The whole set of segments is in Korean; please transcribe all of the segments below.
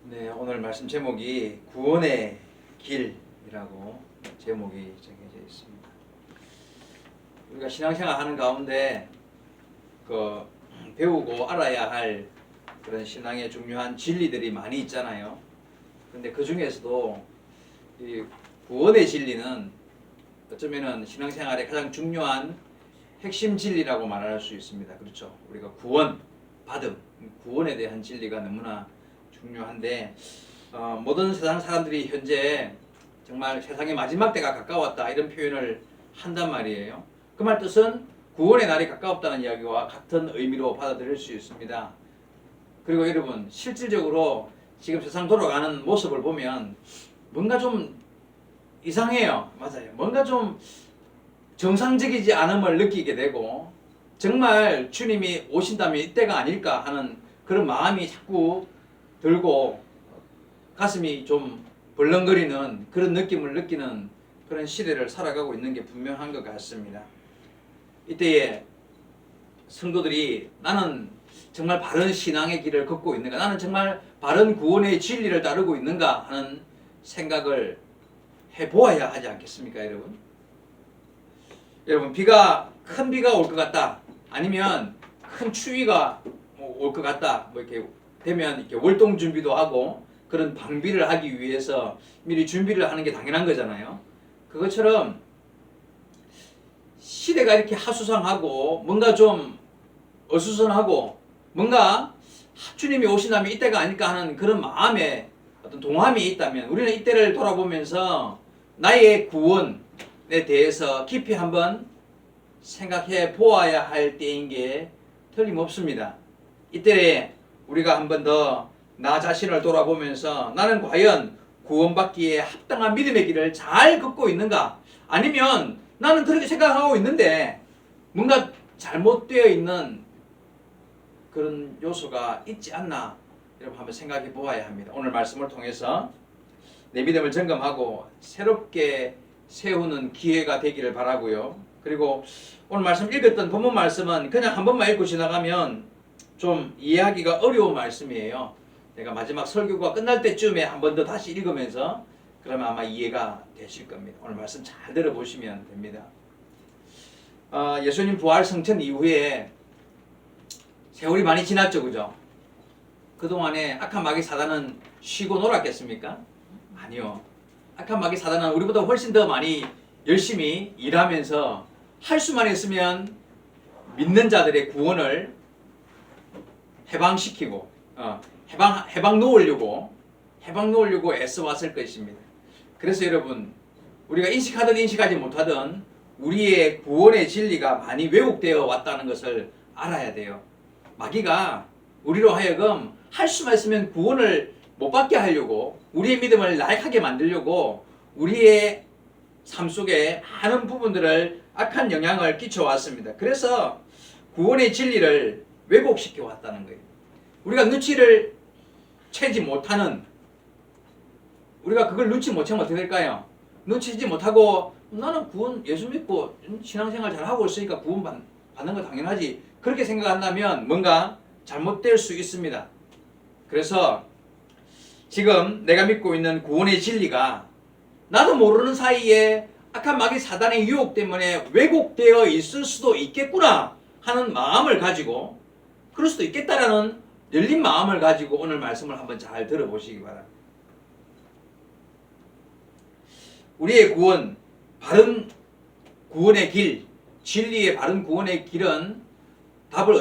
네, 오늘 말씀 제목이 구원의 길이라고 제목이 정해져 있습니다. 우리가 신앙생활 하는 가운데 배우고 알아야 할 그런 신앙의 중요한 진리들이 많이 있잖아요. 근데 그 중에서도 이 구원의 진리는 어쩌면은 신앙생활의 가장 중요한 핵심 진리라고 말할 수 있습니다. 그렇죠? 우리가 구원, 받음, 구원에 대한 진리가 너무나 중요한데 모든 세상 사람들이 현재 정말 세상의 마지막 때가 가까웠다 이런 표현을 한단 말이에요. 그 말 뜻은 구원의 날이 가까웠다는 이야기와 같은 의미로 받아들일 수 있습니다. 그리고 여러분 실질적으로 지금 세상 돌아가는 모습을 보면 뭔가 좀 이상해요. 맞아요. 뭔가 좀 정상적이지 않음을 느끼게 되고 정말 주님이 오신다면 이때가 아닐까 하는 그런 마음이 자꾸 들고 가슴이 좀 벌렁거리는 그런 느낌을 느끼는 그런 시대를 살아가고 있는 게 분명한 것 같습니다. 이때에 성도들이 나는 정말 바른 신앙의 길을 걷고 있는가, 나는 정말 바른 구원의 진리를 따르고 있는가 하는 생각을 해보아야 하지 않겠습니까, 여러분? 여러분, 큰 비가 올 것 같다, 아니면 큰 추위가 올 것 같다, 뭐 이렇게 되면 이렇게 월동 준비도 하고 그런 방비를 하기 위해서 미리 준비를 하는 게 당연한 거잖아요. 그것처럼 시대가 이렇게 하수상하고 뭔가 좀 어수선하고 뭔가 주님이 오신다면 이때가 아닐까 하는 그런 마음에 어떤 동함이 있다면 우리는 이때를 돌아보면서 나의 구원에 대해서 깊이 한번 생각해 보아야 할 때인 게 틀림없습니다. 이때에 우리가 한 번 더 나 자신을 돌아보면서 나는 과연 구원받기에 합당한 믿음의 길을 잘 걷고 있는가? 아니면 나는 그렇게 생각하고 있는데 뭔가 잘못되어 있는 그런 요소가 있지 않나? 여러분 한번 생각해 보아야 합니다. 오늘 말씀을 통해서 내 믿음을 점검하고 새롭게 세우는 기회가 되기를 바라고요. 그리고 오늘 말씀 읽었던 본문 말씀은 그냥 한 번만 읽고 지나가면 좀 이해하기가 어려운 말씀이에요. 내가 마지막 설교가 끝날 때쯤에 한 번 더 다시 읽으면서 그러면 아마 이해가 되실 겁니다. 오늘 말씀 잘 들어보시면 됩니다. 예수님 부활 성천 이후에 세월이 많이 지났죠, 그죠? 그동안에 악한 마귀 사단은 쉬고 놀았겠습니까? 아니요. 악한 마귀 사단은 우리보다 훨씬 더 많이 열심히 일하면서 할 수만 있으면 믿는 자들의 구원을 해방시키고 해방 놓으려고 애써왔을 것입니다. 그래서 여러분 우리가 인식하든 인식하지 못하든 우리의 구원의 진리가 많이 왜곡되어 왔다는 것을 알아야 돼요. 마귀가 우리로 하여금 할 수만 있으면 구원을 못 받게 하려고 우리의 믿음을 나약하게 만들려고 우리의 삶 속에 많은 부분들을 악한 영향을 끼쳐왔습니다. 그래서 구원의 진리를 왜곡시켜 왔다는 거예요. 우리가 눈치를 채지 못하는, 우리가 그걸 눈치 못 채면 어떻게 될까요? 눈치채지 못하고 나는 구원 예수 믿고 신앙생활 잘하고 있으니까 구원 받는 거 당연하지, 그렇게 생각한다면 뭔가 잘못될 수 있습니다. 그래서 지금 내가 믿고 있는 구원의 진리가 나도 모르는 사이에 악한 마귀 사단의 유혹 때문에 왜곡되어 있을 수도 있겠구나 하는 마음을 가지고, 그럴 수도 있겠다라는 열린 마음을 가지고 오늘 말씀을 한번 잘 들어보시기 바랍니다. 우리의 구원, 바른 구원의 길, 진리의 바른 구원의 길은 답을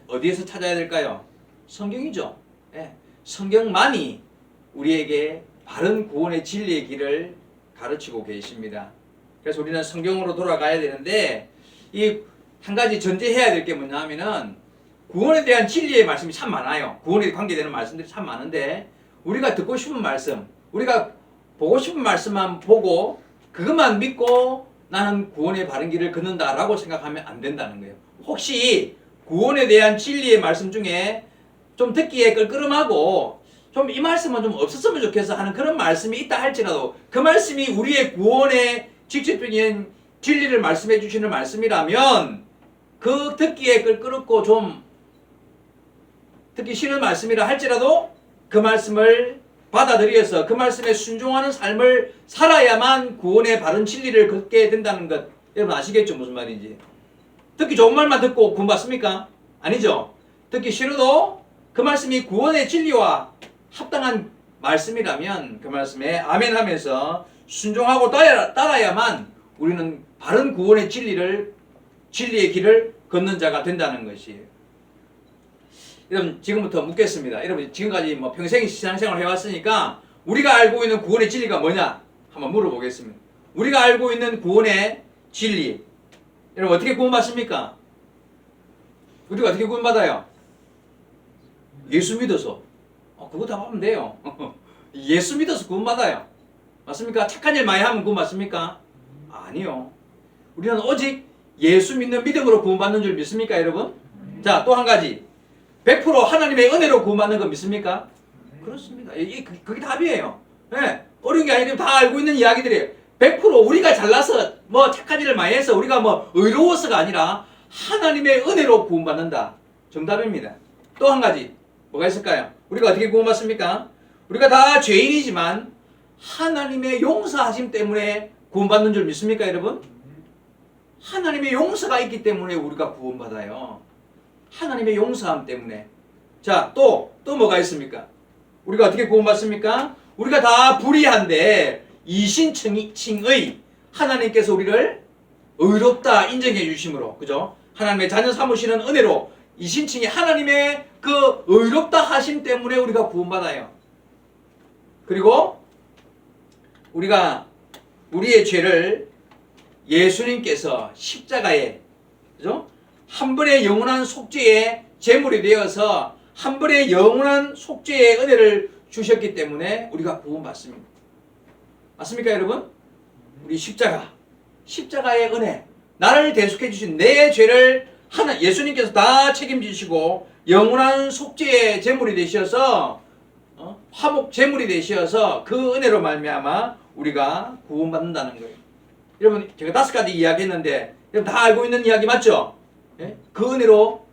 어디에서 찾아야 될까요? 성경이죠. 예, 성경만이 우리에게 바른 구원의 진리의 길을 가르치고 계십니다. 그래서 우리는 성경으로 돌아가야 되는데 이 한 가지 전제해야 될 게 뭐냐 하면은 구원에 대한 진리의 말씀이 참 많아요. 구원에 관계되는 말씀들이 참 많은데 우리가 듣고 싶은 말씀, 우리가 보고 싶은 말씀만 보고 그것만 믿고 나는 구원의 바른 길을 걷는다라고 생각하면 안 된다는 거예요. 혹시 구원에 대한 진리의 말씀 중에 좀 듣기에 끌끄름하고 좀 이 말씀은 좀 없었으면 좋겠어 하는 그런 말씀이 있다 할지라도 그 말씀이 우리의 구원의 직접적인 진리를 말씀해 주시는 말씀이라면 그 듣기에 끌끄럽고 좀 듣기 싫은 말씀이라 할지라도 그 말씀을 받아들여서 그 말씀에 순종하는 삶을 살아야만 구원의 바른 진리를 걷게 된다는 것 여러분 아시겠죠? 무슨 말인지. 듣기 좋은 말만 듣고 구원받습니까? 아니죠. 듣기 싫어도 그 말씀이 구원의 진리와 합당한 말씀이라면 그 말씀에 아멘 하면서 순종하고 따라야만 우리는 바른 구원의 진리의 길을 걷는 자가 된다는 것이에요. 여러분 지금부터 묻겠습니다. 여러분 지금까지 뭐 평생 신앙생활을 해왔으니까 우리가 알고 있는 구원의 진리가 뭐냐? 한번 물어보겠습니다. 우리가 알고 있는 구원의 진리. 여러분 어떻게 구원받습니까? 우리가 어떻게 구원받아요? 예수 믿어서. 그거 다 하면 돼요. 예수 믿어서 구원받아요. 맞습니까? 착한 일 많이 하면 구원받습니까? 아니요. 우리는 오직 예수 믿는 믿음으로 구원받는 줄 믿습니까, 여러분? 자, 또 한 가지. 100% 하나님의 은혜로 구원받는 거 믿습니까? 그렇습니다. 그게 답이에요. 네. 어려운 게 아니라 다 알고 있는 이야기들이에요. 100% 우리가 잘나서 뭐 착한 일을 많이 해서 우리가 뭐 의로워서가 아니라 하나님의 은혜로 구원받는다. 정답입니다. 또 한 가지. 뭐가 있을까요? 우리가 어떻게 구원받습니까? 우리가 다 죄인이지만 하나님의 용서하심 때문에 구원받는 줄 믿습니까, 여러분? 하나님의 용서가 있기 때문에 우리가 구원받아요. 하나님의 용서함 때문에. 자, 또 뭐가 있습니까? 우리가 어떻게 구원받습니까? 우리가 다 불의한데 이신칭의 하나님께서 우리를 의롭다 인정해 주심으로, 그죠? 하나님의 자녀 삼으시는 은혜로 이신칭이 하나님의 그 의롭다 하심 때문에 우리가 구원받아요. 그리고 우리가 우리의 죄를 예수님께서 십자가에, 그죠? 한 번의 영원한 속죄의 제물이 되어서 한 번의 영원한 속죄의 은혜를 주셨기 때문에 우리가 구원받습니다. 맞습니까, 여러분? 우리 십자가의 은혜, 나를 대속해 주신 내 죄를 예수님께서 다 책임지시고 영원한 속죄의 제물이 되셔서 화목 제물이 되셔서 그 은혜로 말미암아 우리가 구원받는다는 거예요. 여러분 제가 5가지 이야기했는데 여러분 다 알고 있는 이야기 맞죠? 예? 그 은혜로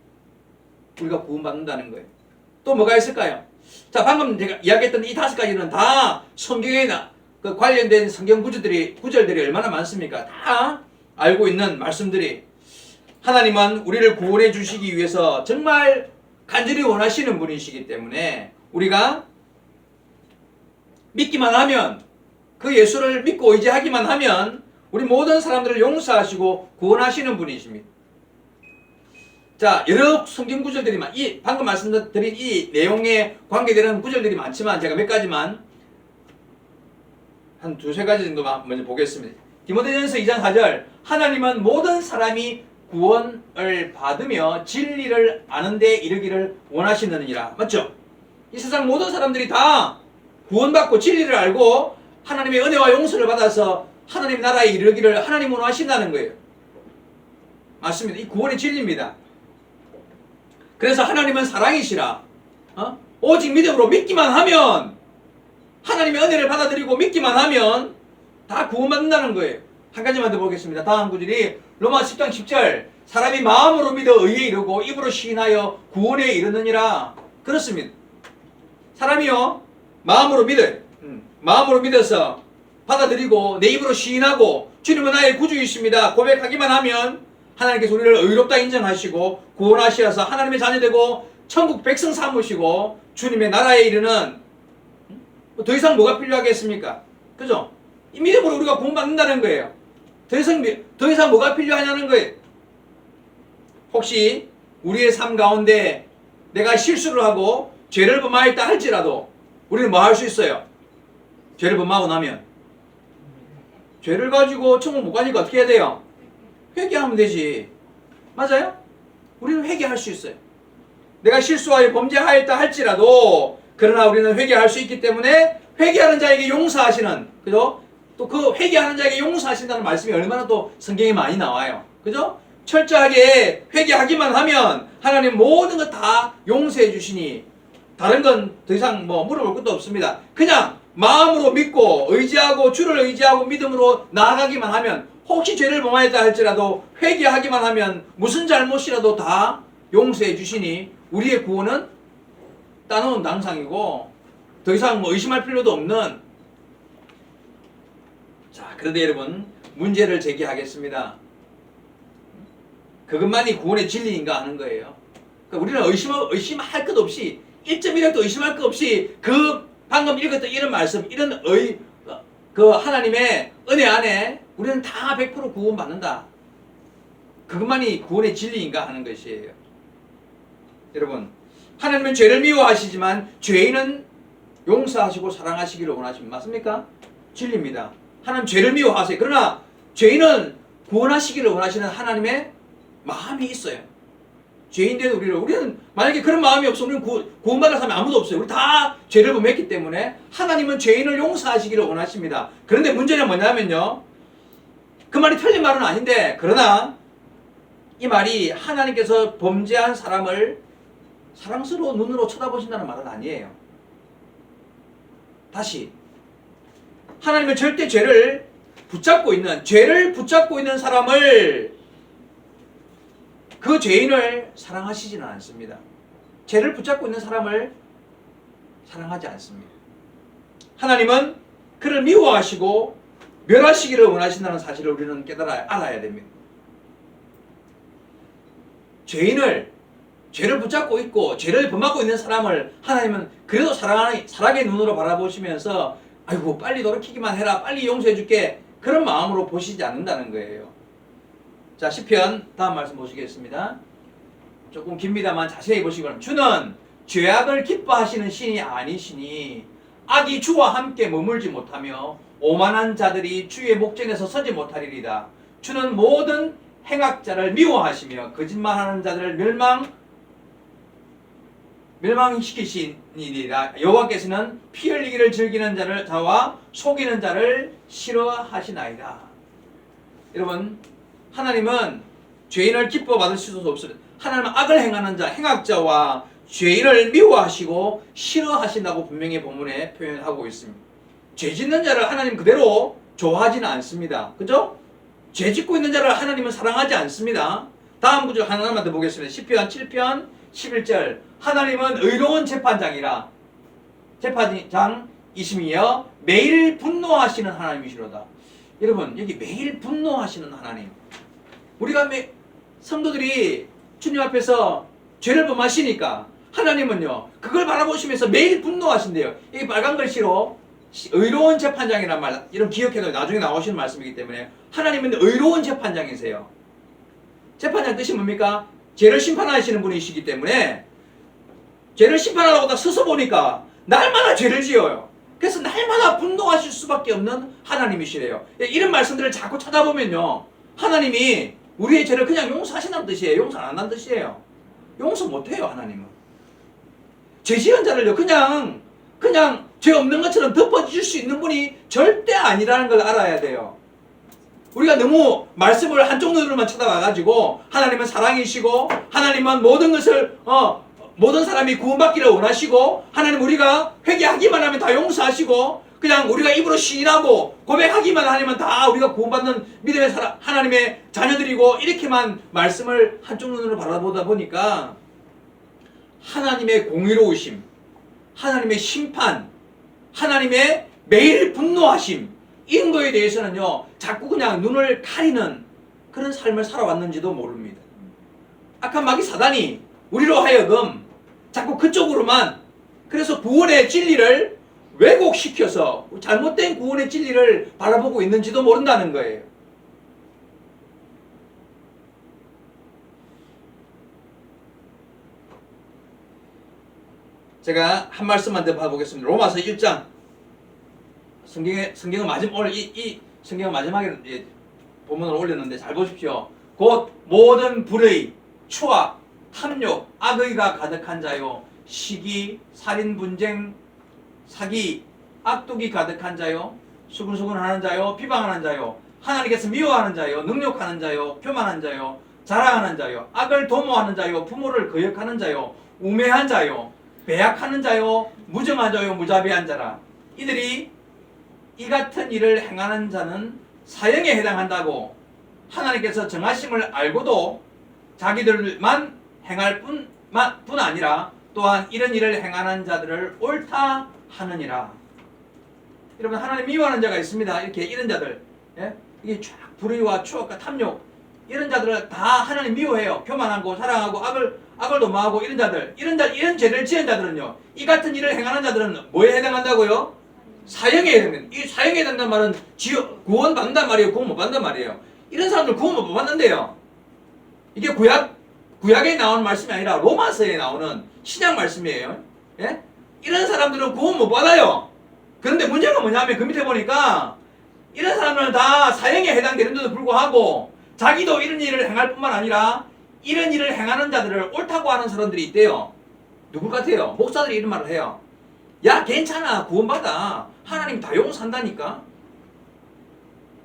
우리가 구원받는다는 거예요. 또 뭐가 있을까요? 자, 방금 제가 이야기했던 이 5가지는 다 성경에 그 관련된 성경 구절들이 얼마나 많습니까? 다 알고 있는 말씀들이. 하나님은 우리를 구원해 주시기 위해서 정말 간절히 원하시는 분이시기 때문에 우리가 믿기만 하면, 그 예수를 믿고 의지하기만 하면 우리 모든 사람들을 용서하시고 구원하시는 분이십니다. 자, 여러 성경 구절들이 방금 말씀드린 이 내용에 관계되는 구절들이 많지만 제가 몇 가지만 한 2-3가지 정도만 먼저 보겠습니다. 디모데전서 2장 4절, 하나님은 모든 사람이 구원을 받으며 진리를 아는 데 이르기를 원하시느니라. 맞죠? 이 세상 모든 사람들이 다 구원받고 진리를 알고 하나님의 은혜와 용서를 받아서 하나님 나라에 이르기를 하나님 원하신다는 거예요. 맞습니다. 이 구원의 진리입니다. 그래서 하나님은 사랑이시라. 오직 믿음으로 믿기만 하면, 하나님의 은혜를 받아들이고 믿기만 하면 다 구원받는다는 거예요. 한 가지만 더 보겠습니다. 다음 구절이 로마 10장 10절, 사람이 마음으로 믿어 의에 이르고 입으로 시인하여 구원에 이르느니라. 그렇습니다. 사람이요 마음으로 믿어요. 마음으로 믿어서 받아들이고 내 입으로 시인하고 주님은 나의 구주이십니다 고백하기만 하면 하나님께서 우리를 의롭다 인정하시고 구원하셔서 하나님의 자녀되고 천국 백성 삼으시고 주님의 나라에 이르는, 더 이상 뭐가 필요하겠습니까? 그죠? 이 믿음으로 우리가 구원받는다는 거예요. 더 이상 뭐가 필요하냐는 거예요. 혹시 우리의 삶 가운데 내가 실수를 하고 죄를 범하였다 할지라도 우리는 뭐 할 수 있어요? 죄를 범하고 나면 죄를 가지고 천국 못 가니까 어떻게 해야 돼요? 회개하면 되지. 맞아요? 우리는 회개할 수 있어요. 내가 실수하여 범죄하였다 할지라도 그러나 우리는 회개할 수 있기 때문에 회개하는 자에게 용서하시는, 그죠? 또 그 회개하는 자에게 용서하신다는 말씀이 얼마나 또 성경에 많이 나와요. 그죠? 철저하게 회개하기만 하면 하나님 모든 것 다 용서해 주시니 다른 건 더 이상 뭐 물어볼 것도 없습니다. 그냥 마음으로 믿고 의지하고 주를 의지하고 믿음으로 나아가기만 하면, 혹시 죄를 범하였다 할지라도 회개하기만 하면 무슨 잘못이라도 다 용서해 주시니 우리의 구원은 따놓은 당상이고 더 이상 뭐 의심할 필요도 없는. 자, 그런데 여러분 문제를 제기하겠습니다. 그것만이 구원의 진리인가 하는 거예요. 그러니까 우리는 의심할 것 없이 1.1도 의심할 것 없이 그 방금 읽었던 이런 말씀, 이런 그 하나님의 은혜 안에 우리는 다 100% 구원받는다. 그것만이 구원의 진리인가 하는 것이에요. 여러분, 하나님은 죄를 미워하시지만 죄인은 용서하시고 사랑하시기를 원하십니다. 맞습니까? 진리입니다. 하나님 죄를 미워하세요. 그러나 죄인은 구원하시기를 원하시는 하나님의 마음이 있어요. 죄인된 우리는 만약에 그런 마음이 없으면 우리는 구원받을 사람이 아무도 없어요. 우리 다 죄를 범했기 때문에 하나님은 죄인을 용서하시기를 원하십니다. 그런데 문제는 뭐냐면요, 그 말이 틀린 말은 아닌데, 그러나 이 말이 하나님께서 범죄한 사람을 사랑스러운 눈으로 쳐다보신다는 말은 아니에요. 다시, 하나님은 절대 죄를 붙잡고 있는 사람을, 그 죄인을 사랑하시지는 않습니다. 죄를 붙잡고 있는 사람을 사랑하지 않습니다. 하나님은 그를 미워하시고 멸하시기를 원하신다는 사실을 우리는 알아야 됩니다. 죄를 붙잡고 있고 죄를 범하고 있는 사람을 하나님은 그래도 사랑의 눈으로 바라보시면서 아이고 빨리 돌이키기만 해라, 빨리 용서해 줄게, 그런 마음으로 보시지 않는다는 거예요. 자, 시편 다음 말씀 보시겠습니다. 조금 깁니다만 자세히 보시면, 주는 죄악을 기뻐하시는 신이 아니시니 악이 주와 함께 머물지 못하며 오만한 자들이 주의 목전에서 서지 못하리이다. 주는 모든 행악자를 미워하시며 거짓말하는 자들을 멸망시키시니라. 여호와께서는 피 흘리기를 즐기는 자와 속이는 자를 싫어하시나이다. 여러분, 하나님은 죄인을 기뻐 받을 수도 없습니다. 하나님은 악을 행하는 자, 행악자와 죄인을 미워하시고 싫어하신다고 분명히 본문에 표현하고 있습니다. 죄 짓는 자를 하나님 그대로 좋아하지는 않습니다. 그죠? 죄 짓고 있는 자를 하나님은 사랑하지 않습니다. 다음 구절 하나만 더 보겠습니다. 시편 7편 11절. 하나님은 의로운 재판장이라, 재판장이시며 매일 분노하시는 하나님이시로다. 여러분, 여기 매일 분노하시는 하나님, 우리가 성도들이 주님 앞에서 죄를 범하시니까 하나님은요 그걸 바라보시면서 매일 분노하신대요. 이 빨간 글씨로 의로운 재판장이란 말, 이런 기억해도 나중에 나오시는 말씀이기 때문에 하나님은 의로운 재판장이세요. 재판장 뜻이 뭡니까? 죄를 심판하시는 분이시기 때문에 죄를 심판하려고 다 서서 보니까 날마다 죄를 지어요. 그래서 날마다 분노하실 수밖에 없는 하나님이시래요. 이런 말씀들을 자꾸 찾아보면요, 하나님이 우리의 죄를 그냥 용서하신다는 뜻이에요. 용서 안 한다는 뜻이에요. 용서 못해요. 하나님은 죄 지은 자를요 그냥 죄 없는 것처럼 덮어줄 수 있는 분이 절대 아니라는 걸 알아야 돼요. 우리가 너무 말씀을 한쪽 눈으로만 쳐다봐가지고 하나님은 사랑이시고 하나님은 모든 것을 모든 사람이 구원받기를 원하시고 하나님 우리가 회개하기만 하면 다 용서하시고 그냥 우리가 입으로 시인하고 고백하기만 하면 다 우리가 구원받는 믿음의 하나님의 자녀들이고, 이렇게만 말씀을 한쪽 눈으로 바라보다 보니까 하나님의 공의로우심, 하나님의 심판, 하나님의 매일 분노하심, 이런 거에 대해서는요 자꾸 그냥 눈을 가리는 그런 삶을 살아왔는지도 모릅니다. 악한 마귀 사단이 우리로 하여금 자꾸 그쪽으로만, 그래서 구원의 진리를 왜곡시켜서 잘못된 구원의 진리를 바라보고 있는지도 모른다는 거예요. 제가 한 말씀만 더 봐보겠습니다. 로마서 1장. 성경은 오늘 이 성경은 마지막에 본문을 올렸는데 잘 보십시오. 곧 모든 불의, 추악, 탐욕, 악의가 가득한 자요, 시기, 살인, 분쟁, 사기, 악독이 가득한 자요, 수근수근하는 자요, 비방하는 자요, 하나님께서 미워하는 자요, 능욕하는 자요, 교만한 자요, 자랑하는 자요, 악을 도모하는 자요, 부모를 거역하는 자요, 우매한 자요, 배약하는 자요, 무정한 자요, 무자비한 자라. 이들이 이 같은 일을 행하는 자는 사형에 해당한다고 하나님께서 정하심을 알고도 자기들만 행할 뿐 아니라 또한 이런 일을 행하는 자들을 옳다 하느니라. 여러분, 하나님 미워하는 자가 있습니다. 이렇게 이런 자들, 예? 이게 쫙 불의와 추악과 탐욕, 이런 자들을 다 하나님 미워해요. 교만하고 사랑하고 악을 도모하고 이런 자들, 이런 죄를 지은 자들은요, 이 같은 일을 행하는 자들은 뭐에 해당한다고요? 사형에 해당된다. 이 사형에 해당한다는 말은 구원 받는단 말이에요. 구원 못 받는단 말이에요. 이런 사람들 구원 못 받는데요. 이게 구약에 나오는 말씀이 아니라 로마서에 나오는 신약 말씀이에요. 예? 이런 사람들은 구원 못 받아요. 그런데 문제가 뭐냐면 그 밑에 보니까 이런 사람들은 다 사형에 해당되는데도 불구하고 자기도 이런 일을 행할 뿐만 아니라 이런 일을 행하는 자들을 옳다고 하는 사람들이 있대요. 누구 같아요? 목사들이 이런 말을 해요. 야, 괜찮아. 구원받아. 하나님 다 용서한다니까.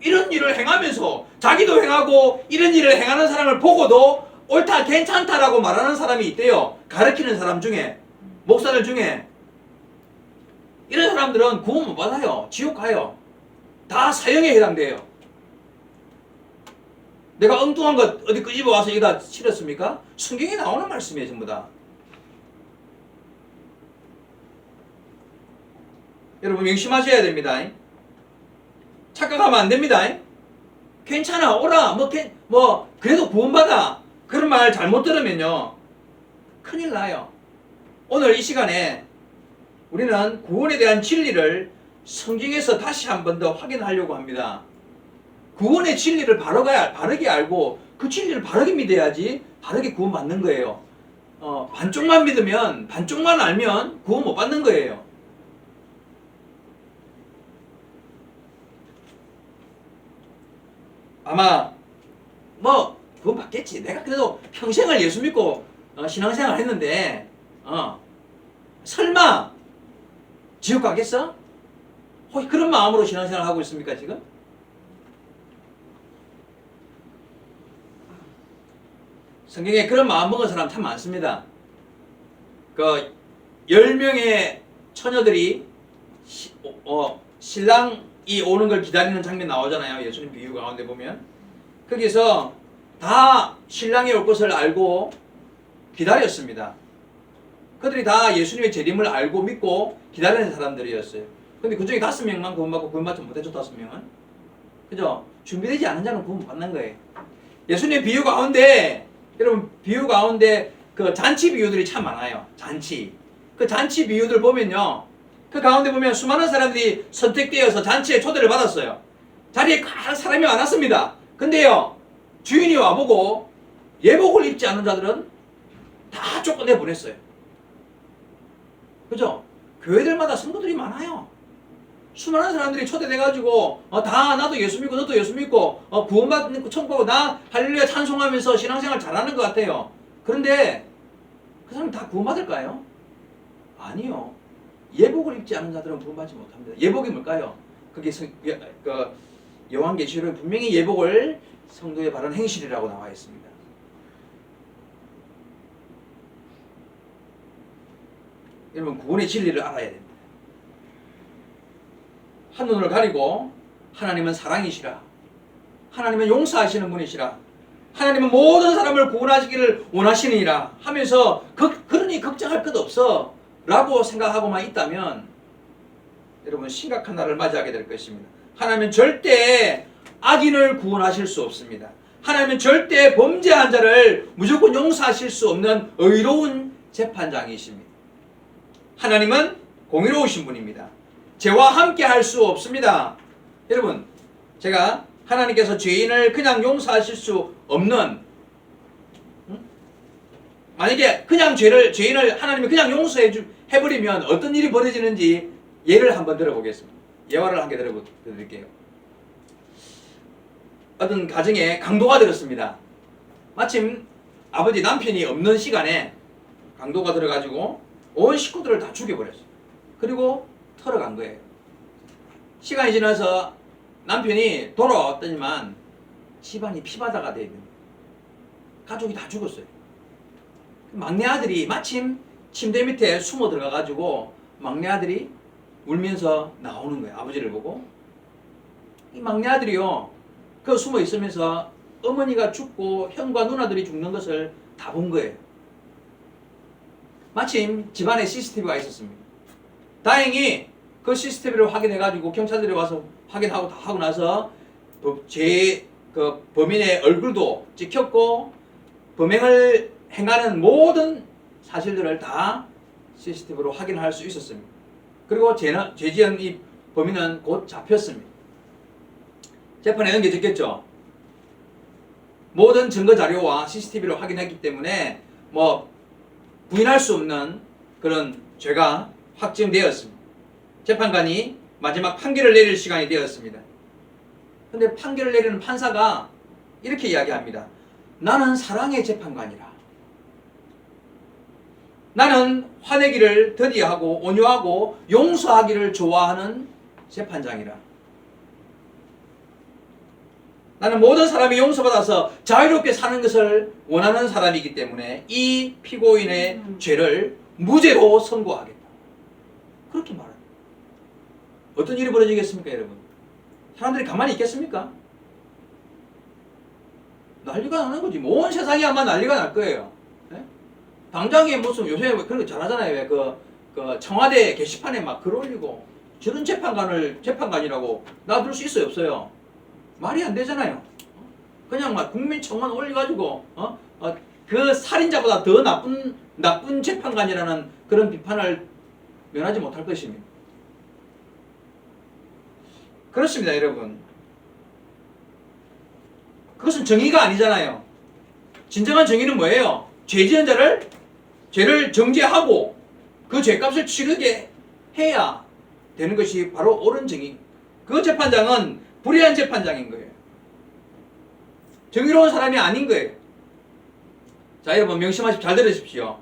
이런 일을 행하면서 자기도 행하고 이런 일을 행하는 사람을 보고도 옳다, 괜찮다라고 말하는 사람이 있대요. 가르치는 사람 중에, 목사들 중에. 이런 사람들은 구원 못 받아요. 지옥 가요. 다 사형에 해당돼요. 내가 엉뚱한 것 어디 끄집어 와서 여기다 실었습니까? 성경에 나오는 말씀이에요, 전부 다. 여러분, 명심하셔야 됩니다. 착각하면 안 됩니다. 괜찮아, 오라, 그래도 구원받아. 그런 말 잘못 들으면요, 큰일 나요. 오늘 이 시간에 우리는 구원에 대한 진리를 성경에서 다시 한 번 더 확인하려고 합니다. 구원의 진리를 바르게 알고 그 진리를 바르게 믿어야지 바르게 구원받는 거예요. 반쪽만 믿으면, 반쪽만 알면 구원 못 받는 거예요. 아마 구원 받겠지. 내가 그래도 평생을 예수 믿고 신앙생활 했는데 설마 지옥 가겠어? 혹시 그런 마음으로 신앙생활 하고 있습니까, 지금? 성경에 그런 마음 먹은 사람 참 많습니다. 10명의 처녀들이 신랑이 오는 걸 기다리는 장면 나오잖아요. 예수님 비유 가운데 보면. 거기서 다 신랑이 올 것을 알고 기다렸습니다. 그들이 다 예수님의 재림을 알고 믿고 기다리는 사람들이었어요. 근데 그 중에 5명만 구원받고 구원받지 못했죠, 5명은. 그죠? 준비되지 않은 자는 구원 못 받는 거예요. 예수님의 비유 가운데, 여러분, 비유 가운데 그 잔치 비유들이 참 많아요. 잔치. 그 잔치 비유들 보면요, 그 가운데 보면 수많은 사람들이 선택되어서 잔치에 초대를 받았어요. 자리에 꽉 사람이 많았습니다. 근데요, 주인이 와보고 예복을 입지 않은 자들은 다 쫓아내 보냈어요. 그죠? 교회들마다 성도들이 많아요. 수많은 사람들이 초대돼가지고 다 나도 예수 믿고 너도 예수 믿고 구원받는 천국하고 나 할렐루야 찬송하면서 신앙생활 잘하는 것 같아요. 그런데 그 사람 다 구원받을까요? 아니요. 예복을 입지 않은 자들은 구원받지 못합니다. 예복이 뭘까요? 그게 요한계시록에 분명히 예복을 성도의 바른 행실이라고 나와 있습니다. 여러분, 구원의 진리를 알아야 됩니다. 한눈을 가리고 하나님은 사랑이시라, 하나님은 용서하시는 분이시라, 하나님은 모든 사람을 구원하시기를 원하시니라 하면서 그러니 걱정할 것 없어 라고 생각하고만 있다면 여러분, 심각한 날을 맞이하게 될 것입니다. 하나님은 절대 악인을 구원하실 수 없습니다. 하나님은 절대 범죄한 자를 무조건 용서하실 수 없는 의로운 재판장이십니다. 하나님은 공의로우신 분입니다. 죄와 함께 할 수 없습니다. 여러분, 제가 하나님께서 죄인을 그냥 용서하실 수 없는, 만약에 그냥 죄인을 하나님이 그냥 용서해버리면 어떤 일이 벌어지는지 예를 한번 들어보겠습니다. 예화를 한 개 들어드릴게요. 어떤 가정에 강도가 들었습니다. 마침 아버지 남편이 없는 시간에 강도가 들어가지고 온 식구들을 다 죽여버렸어요. 그리고 털어간 거예요. 시간이 지나서 남편이 돌아왔더니만 집안이 피바다가 되어 있는 거예요. 가족이 다 죽었어요. 막내 아들이 마침 침대 밑에 숨어 들어가가지고 막내 아들이 울면서 나오는 거예요. 아버지를 보고. 이 막내 아들이요, 그 숨어 있으면서 어머니가 죽고 형과 누나들이 죽는 것을 다 본 거예요. 마침 집안에 CCTV가 있었습니다. 다행히 그 CCTV를 확인해가지고 경찰들이 와서 확인하고 다 하고 나서 그 범인의 얼굴도 찍혔고 범행을 행하는 모든 사실들을 다 CCTV로 확인할 수 있었습니다. 그리고 죄지은 이 범인은 곧 잡혔습니다. 재판에 넘겨졌겠죠. 모든 증거 자료와 CCTV를 확인했기 때문에 뭐 부인할 수 없는 그런 죄가 확정되었습니다. 재판관이 마지막 판결을 내릴 시간이 되었습니다. 근데 판결을 내리는 판사가 이렇게 이야기합니다. 나는 사랑의 재판관이라. 나는 화내기를 더디하고 온유하고 용서하기를 좋아하는 재판장이라. 나는 모든 사람이 용서받아서 자유롭게 사는 것을 원하는 사람이기 때문에 이 피고인의 죄를 무죄로 선고하겠다. 그렇게 말합니다. 어떤 일이 벌어지겠습니까, 여러분? 사람들이 가만히 있겠습니까? 난리가 나는 거지. 온 세상이 아마 난리가 날 거예요. 네? 당장에 무슨 요새 그런 거 잘하잖아요. 왜 그 청와대 게시판에 막 글 올리고 저런 재판관이라고 놔둘 수 있어요, 없어요? 말이 안 되잖아요. 그냥 막 국민청원 올려가지고 그 살인자보다 더 나쁜 재판관이라는 그런 비판을 면하지 못할 것입니다. 그렇습니다, 여러분. 그것은 정의가 아니잖아요. 진정한 정의는 뭐예요? 죄 지은 자를 죄를 정죄하고 그 죄값을 치르게 해야 되는 것이 바로 옳은 정의. 그 재판장은 불의한 재판장인 거예요. 정의로운 사람이 아닌 거예요. 자, 여러분 명심하십시오. 잘 들으십시오.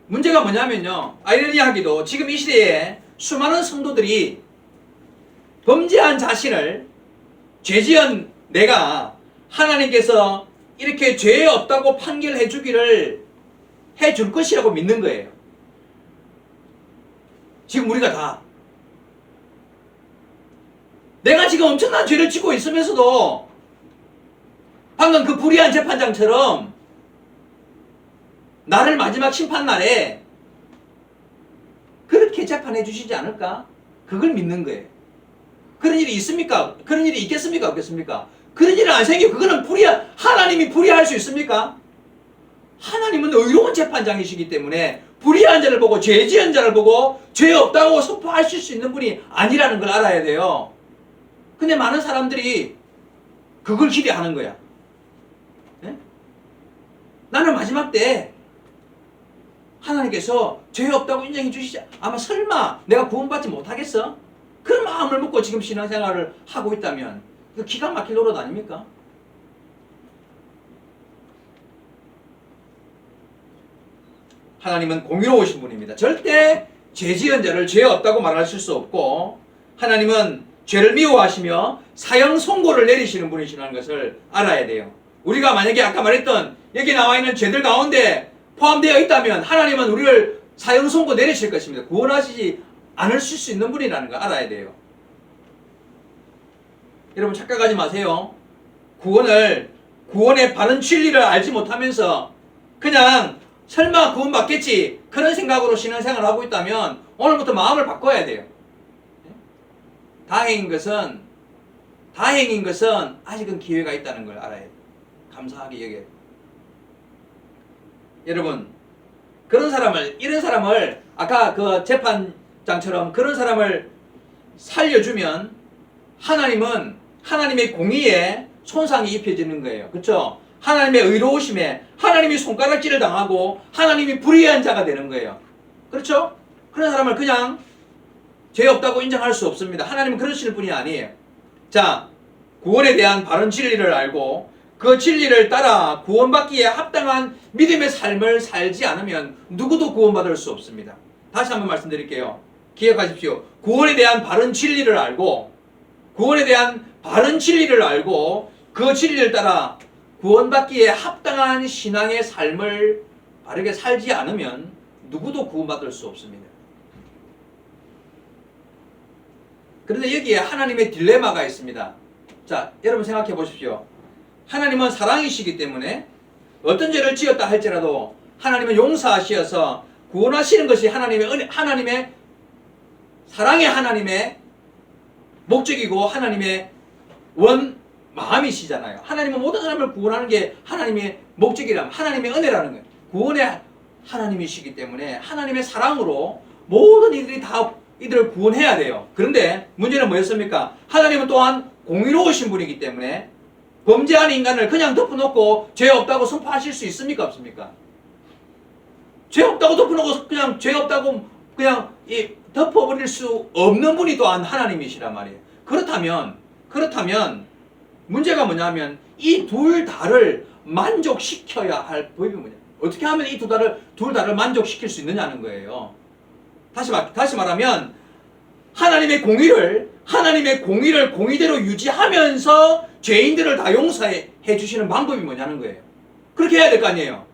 문제가 뭐냐면요. 아이러니하게도 지금 이 시대에 수많은 성도들이 범죄한 자신을 죄 지은 내가 하나님께서 이렇게 죄 없다고 판결해 주기를 해줄 것이라고 믿는 거예요. 지금 우리가 다 내가 지금 엄청난 죄를 지고 있으면서도 방금 그 불의한 재판장처럼 나를 마지막 심판날에 그렇게 재판해 주시지 않을까? 그걸 믿는 거예요. 그런 일이 있습니까? 그런 일이 있겠습니까? 없겠습니까? 그런 일은 안 생기고 그거는 하나님이 불의할 수 있습니까? 하나님은 의로운 재판장이시기 때문에 불의한 자를 보고 죄 지은 자를 보고 죄 없다고 선포하실 수 있는 분이 아니라는 걸 알아야 돼요. 근데 많은 사람들이 그걸 기대하는 거야. 네? 나는 마지막 때 하나님께서 죄 없다고 인정해 주시지 아마 설마 내가 구원받지 못하겠어? 그런 마음을 먹고 지금 신앙생활을 하고 있다면 그 기가 막힐 노릇 아닙니까? 하나님은 공의로우신 분입니다. 절대 죄 지은 자를 죄 없다고 말하실 수 없고 하나님은 죄를 미워하시며 사형 선고를 내리시는 분이시라는 것을 알아야 돼요. 우리가 만약에 아까 말했던 여기 나와 있는 죄들 가운데 포함되어 있다면 하나님은 우리를 사형 선고 내리실 것입니다. 구원하시지 않으실 수 있는 분이라는 걸 알아야 돼요. 여러분 착각하지 마세요. 구원의 바른 진리를 알지 못하면서 그냥 설마 구원받겠지 그런 생각으로 신앙생활을 하고 있다면 오늘부터 마음을 바꿔야 돼요. 다행인 것은 아직은 기회가 있다는 걸 알아야 돼요. 감사하게 여겨요. 여러분 이런 사람을 아까 그 재판장처럼 그런 사람을 살려주면 하나님의 공의에 손상이 입혀지는 거예요. 그렇죠? 하나님의 의로우심에 하나님이 손가락질을 당하고 하나님이 불의한 자가 되는 거예요. 그렇죠? 그런 사람을 그냥 죄 없다고 인정할 수 없습니다. 하나님은 그러시는 분이 아니에요. 자, 구원에 대한 바른 진리를 알고 그 진리를 따라 구원받기에 합당한 믿음의 삶을 살지 않으면 누구도 구원받을 수 없습니다. 다시 한번 말씀드릴게요. 기억하십시오. 구원에 대한 바른 진리를 알고 그 진리를 따라 구원받기에 합당한 신앙의 삶을 바르게 살지 않으면 누구도 구원받을 수 없습니다. 그런데 여기에 하나님의 딜레마가 있습니다. 자, 여러분 생각해 보십시오. 하나님은 사랑이시기 때문에 어떤 죄를 지었다 할지라도 하나님은 용서하시어서 구원하시는 것이 하나님의 은혜, 하나님의 사랑의 하나님의 목적이고 하나님의 원 마음이시잖아요. 하나님은 모든 사람을 구원하는 게 하나님의 목적이라면 하나님의 은혜라는 거예요. 구원의 하나님이시기 때문에 하나님의 사랑으로 모든 이들이 다 이들을 구원해야 돼요. 그런데 문제는 뭐였습니까? 하나님은 또한 공의로우신 분이기 때문에 범죄한 인간을 그냥 덮어놓고 죄 없다고 선포하실 수 있습니까? 없습니까? 죄 없다고 덮어놓고 그냥 죄 없다고 그냥 덮어버릴 수 없는 분이 또한 하나님이시란 말이에요. 그렇다면 문제가 뭐냐면 이 둘 다를 만족시켜야 할 법이 뭐냐? 어떻게 하면 이 둘 다를 만족시킬 수 있느냐는 거예요. 다시 말하면 하나님의 공의를 공의대로 유지하면서 죄인들을 다 용서해 주시는 방법이 뭐냐는 거예요. 그렇게 해야 될 거 아니에요.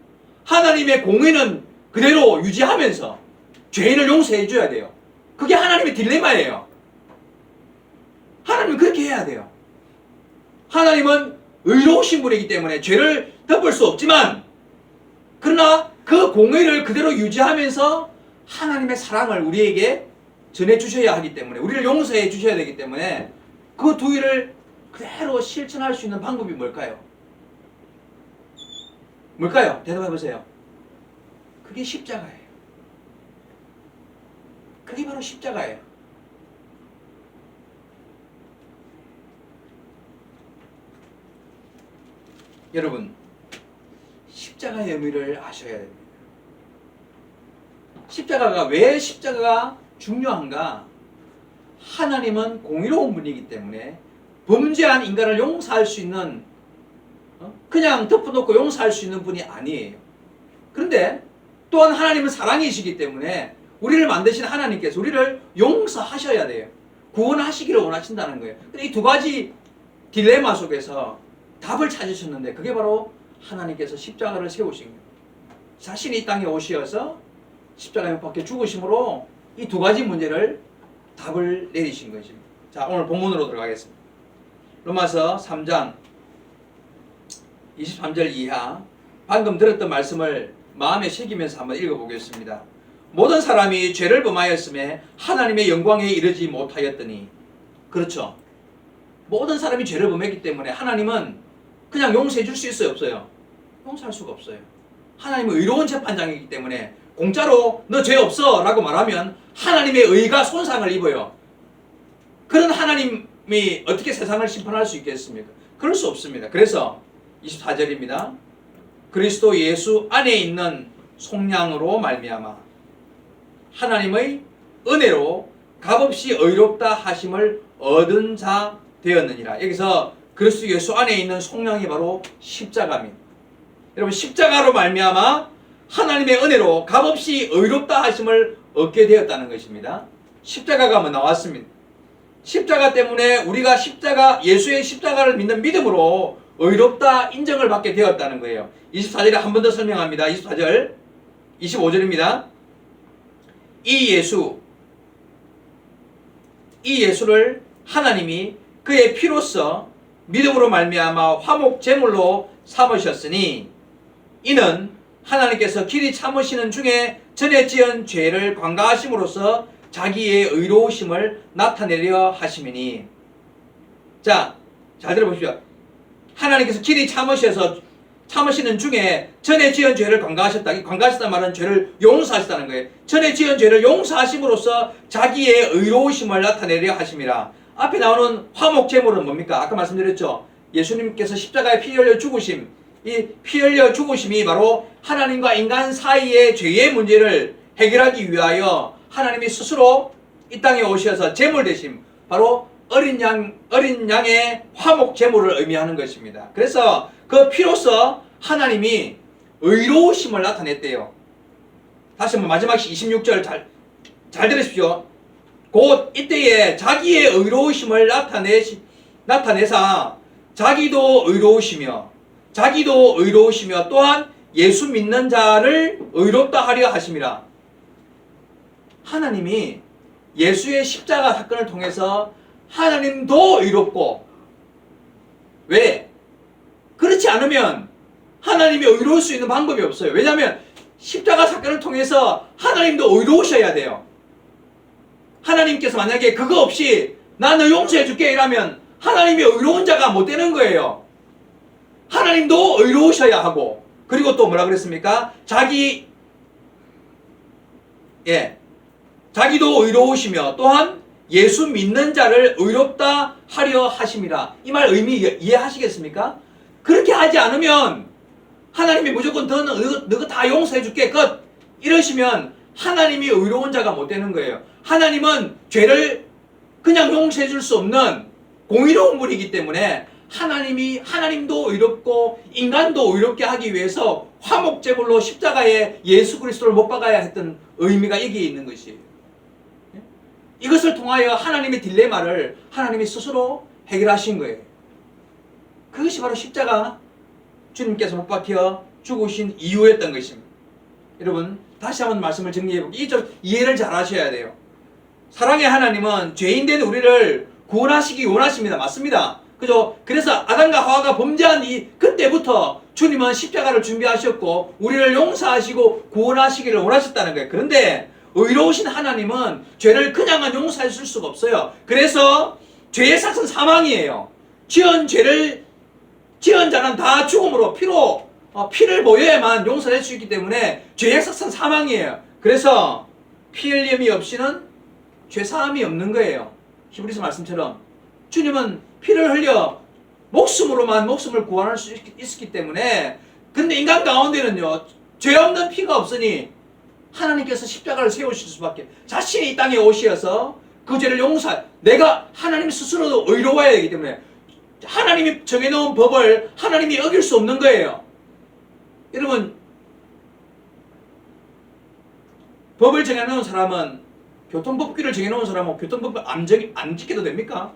하나님의 공의는 그대로 유지하면서 죄인을 용서해 줘야 돼요. 그게 하나님의 딜레마예요. 하나님은 그렇게 해야 돼요. 하나님은 의로우신 분이기 때문에 죄를 덮을 수 없지만 그러나 그 공의를 그대로 유지하면서 하나님의 사랑을 우리에게 전해주셔야 하기 때문에 우리를 용서해 주셔야 되기 때문에 그 두 일을 그대로 실천할 수 있는 방법이 뭘까요? 뭘까요? 대답해 보세요. 그게 십자가예요. 그게 바로 십자가예요. 여러분, 십자가의 의미를 아셔야 됩니다. 왜 십자가가 중요한가? 하나님은 공의로운 분이기 때문에 범죄한 인간을 용서할 수 있는 그냥 덮어놓고 용서할 수 있는 분이 아니에요. 그런데 또한 하나님은 사랑이시기 때문에 우리를 만드신 하나님께서 우리를 용서하셔야 돼요. 구원하시기를 원하신다는 거예요. 이 두 가지 딜레마 속에서 답을 찾으셨는데 그게 바로 하나님께서 십자가를 세우신 거예요. 자신이 이 땅에 오셔서 십자가에 못 박혀 죽으심으로 이 두 가지 문제를 답을 내리신 것입니다. 자, 오늘 본문으로 들어가겠습니다. 로마서 3장 23절 이하 방금 들었던 말씀을 마음에 새기면서 한번 읽어보겠습니다. 모든 사람이 죄를 범하였음에 하나님의 영광에 이르지 못하였더니. 그렇죠. 모든 사람이 죄를 범했기 때문에 하나님은 그냥 용서해 줄 수 있어요? 없어요? 용서할 수가 없어요. 하나님은 의로운 재판장이기 때문에 공짜로 너 죄 없어 라고 말하면 하나님의 의가 손상을 입어요. 그런 하나님이 어떻게 세상을 심판할 수 있겠습니까? 그럴 수 없습니다. 그래서 24절입니다. 그리스도 예수 안에 있는 속량으로 말미암아 하나님의 은혜로 값없이 의롭다 하심을 얻은 자 되었느니라. 여기서 그리스도 예수 안에 있는 속량이 바로 십자가입니다. 여러분, 십자가로 말미암아 하나님의 은혜로 값없이 의롭다 하심을 얻게 되었다는 것입니다. 십자가가 뭐 나왔습니다. 십자가 때문에 우리가 예수의 십자가를 믿는 믿음으로 의롭다 인정을 받게 되었다는 거예요. 24절에 한 번 더 설명합니다. 24절, 25절입니다. 이 예수를 하나님이 그의 피로써 믿음으로 말미암아 화목 제물로 삼으셨으니 이는 하나님께서 길이 참으시는 중에 전에 지은 죄를 관가하심으로써 자기의 의로우심을 나타내려 하심이니. 자, 잘 들어보십시오. 하나님께서 길이 참으시는 중에 전에 지은 죄를 관가하셨다. 관가하셨다는 말은 죄를 용서하셨다는 거예요. 전에 지은 죄를 용서하심으로써 자기의 의로우심을 나타내려 하심이라. 앞에 나오는 화목 제물은 뭡니까? 아까 말씀드렸죠. 예수님께서 십자가에 피 흘려 죽으심. 이 피 흘려 죽으심이 바로 하나님과 인간 사이의 죄의 문제를 해결하기 위하여 하나님이 스스로 이 땅에 오셔서 제물 되심, 바로 어린 양의 화목 제물을 의미하는 것입니다. 그래서 그 피로써 하나님이 의로우심을 나타냈대요. 다시 한번 마지막 26절 잘 들으십시오. 곧 이때에 자기의 의로우심을 나타내사 자기도 의로우시며 또한 예수 믿는 자를 의롭다 하려 하심이라. 하나님이 예수의 십자가 사건을 통해서 하나님도 의롭고, 왜? 그렇지 않으면 하나님이 의로울 수 있는 방법이 없어요. 왜냐하면 십자가 사건을 통해서 하나님도 의로우셔야 돼요. 하나님께서 만약에 그거 없이 나는 용서해 줄게 이러면 하나님이 의로운 자가 못 되는 거예요. 하나님도 의로우셔야 하고, 그리고 또 뭐라 그랬습니까? 자기도 의로우시며 또한 예수 믿는 자를 의롭다 하려 하심이라. 이 말 의미 이해하시겠습니까? 그렇게 하지 않으면 하나님이 무조건 너가 다 용서해 줄게 끝 이러시면 하나님이 의로운 자가 못 되는 거예요. 하나님은 죄를 그냥 용서해 줄 수 없는 공의로운 분이기 때문에 하나님도 의롭고 인간도 의롭게 하기 위해서 화목제물로 십자가에 예수 그리스도를 못 박아야 했던 의미가 여기에 있는 것이에요. 이것을 통하여 하나님의 딜레마를 하나님이 스스로 해결하신 거예요. 그것이 바로 십자가 주님께서 못 박혀 죽으신 이유였던 것입니다. 여러분 다시 한번 말씀을 정리해볼게요. 이 점 이해를 잘 하셔야 돼요. 사랑의 하나님은 죄인된 우리를 구원하시기 원하십니다. 맞습니다. 그죠? 그래서 아담과 하와가 범죄한 그때부터 주님은 십자가를 준비하셨고 우리를 용서하시고 구원하시기를 원하셨다는 거예요. 그런데 의로우신 하나님은 죄를 그냥은 용서해 줄 수가 없어요. 그래서 죄의 삭은 사망이에요. 지은 자는 다 죽음으로 피를 보여야만 용서할 수 있기 때문에 죄의 삭은 사망이에요. 그래서 피 흘림이 없이는 죄 사함이 없는 거예요. 히브리서 말씀처럼 주님은 피를 흘려 목숨을 구원할 수 있었기 때문에, 근데 인간 가운데는요 죄 없는 피가 없으니 하나님께서 십자가를 세우실 수밖에, 자신이 이 땅에 오셔서 그 죄를 내가 하나님 스스로도 의로워야 되기 때문에 하나님이 정해놓은 법을 하나님이 어길 수 없는 거예요. 여러분 법을 정해놓은 사람은, 교통법규를 정해놓은 사람은 교통법을 안 지켜도 됩니까?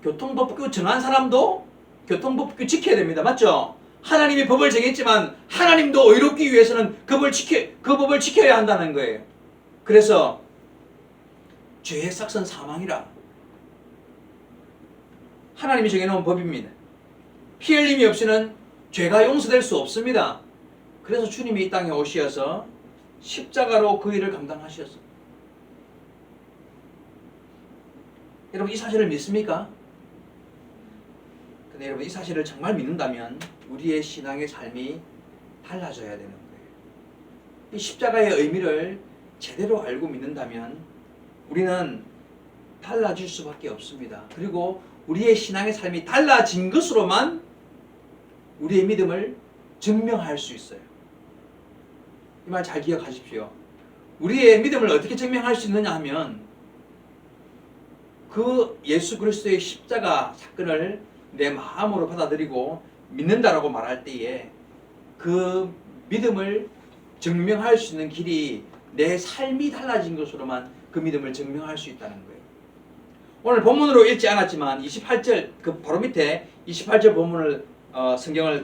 교통법규 정한 사람도 교통법규 지켜야 됩니다. 맞죠? 하나님이 법을 정했지만 하나님도 의롭기 위해서는 그 법을 지켜야 한다는 거예요. 그래서 죄의 삭은 사망이라. 하나님이 정해놓은 법입니다. 피 흘림이 없이는 죄가 용서될 수 없습니다. 그래서 주님이 이 땅에 오셔서 십자가로 그 일을 감당하셨습니다. 여러분 이 사실을 믿습니까? 근데 여러분 이 사실을 정말 믿는다면 우리의 신앙의 삶이 달라져야 되는 거예요. 이 십자가의 의미를 제대로 알고 믿는다면 우리는 달라질 수밖에 없습니다. 그리고 우리의 신앙의 삶이 달라진 것으로만 우리의 믿음을 증명할 수 있어요. 이 말 잘 기억하십시오. 우리의 믿음을 어떻게 증명할 수 있느냐 하면 그 예수 그리스도의 십자가 사건을 내 마음으로 받아들이고 믿는다라고 말할 때에 그 믿음을 증명할 수 있는 길이 내 삶이 달라진 것으로만 그 믿음을 증명할 수 있다는 거예요. 오늘 본문으로 읽지 않았지만 28절 그 바로 밑에 28절 본문을 성경을